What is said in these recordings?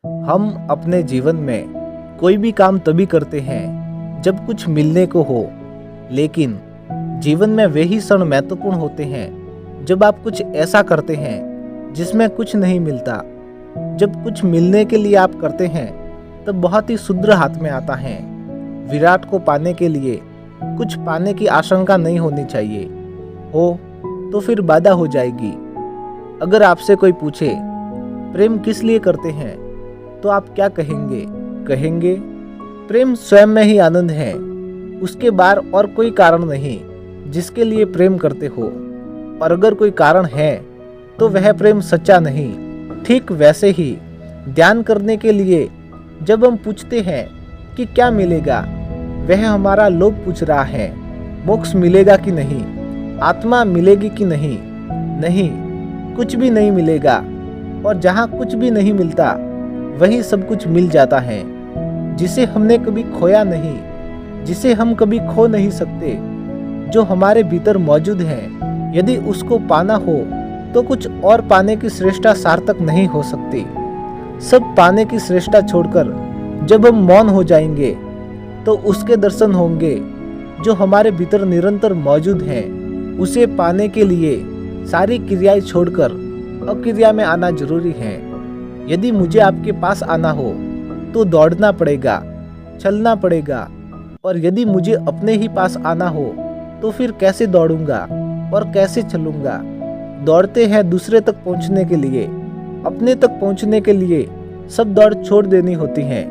हम अपने जीवन में कोई भी काम तभी करते हैं जब कुछ मिलने को हो, लेकिन जीवन में वही क्षण महत्वपूर्ण होते हैं जब आप कुछ ऐसा करते हैं जिसमें कुछ नहीं मिलता। जब कुछ मिलने के लिए आप करते हैं तब बहुत ही शुद्र हाथ में आता है। विराट को पाने के लिए कुछ पाने की आशंका नहीं होनी चाहिए, हो तो फिर बाधा हो जाएगी। अगर आपसे कोई पूछे प्रेम किस लिए करते हैं तो आप क्या कहेंगे? कहेंगे प्रेम स्वयं में ही आनंद है, उसके बाहर और कोई कारण नहीं जिसके लिए प्रेम करते हो। और अगर कोई कारण है तो वह प्रेम सच्चा नहीं। ठीक वैसे ही ध्यान करने के लिए जब हम पूछते हैं कि क्या मिलेगा, वह हमारा लोभ पूछ रहा है। मोक्ष मिलेगा कि नहीं, आत्मा मिलेगी कि नहीं? नहीं, कुछ भी नहीं मिलेगा। और जहाँ कुछ भी नहीं मिलता वही सब कुछ मिल जाता है। जिसे हमने कभी खोया नहीं, जिसे हम कभी खो नहीं सकते, जो हमारे भीतर मौजूद है, यदि उसको पाना हो तो कुछ और पाने की श्रेष्ठता सार्थक नहीं हो सकती। सब पाने की श्रेष्ठता छोड़कर जब हम मौन हो जाएंगे तो उसके दर्शन होंगे जो हमारे भीतर निरंतर मौजूद है। उसे पाने के लिए सारी क्रियाएं छोड़कर अक्रिया में आना जरूरी है। यदि मुझे आपके पास आना हो तो दौड़ना पड़ेगा, चलना पड़ेगा। और यदि मुझे अपने ही पास आना हो तो फिर कैसे दौड़ूंगा और कैसे चलूंगा? दौड़ते हैं दूसरे तक पहुंचने के लिए, अपने तक पहुंचने के लिए सब दौड़ छोड़ देनी होती है।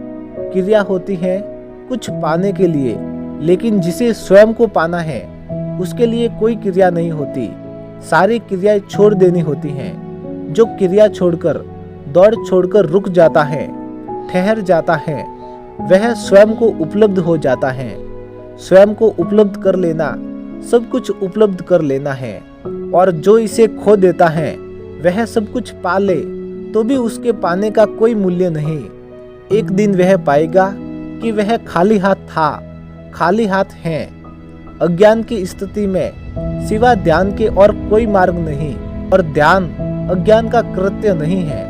क्रिया होती है कुछ पाने के लिए, लेकिन जिसे स्वयं को पाना है उसके लिए कोई क्रिया नहीं होती। सारी क्रियाएं छोड़ देनी होती हैं। जो क्रिया छोड़कर, दौड़ छोड़कर रुक जाता है, ठहर जाता है, वह स्वयं को उपलब्ध हो जाता है। स्वयं को उपलब्ध कर लेना सब कुछ उपलब्ध कर लेना है। और जो इसे खो देता है वह सब कुछ पा ले तो भी उसके पाने का कोई मूल्य नहीं। एक दिन वह पाएगा कि वह खाली हाथ था, खाली हाथ है। अज्ञान की स्थिति में सिवा ध्यान के और कोई मार्ग नहीं, और ध्यान अज्ञान का कृत्य नहीं है।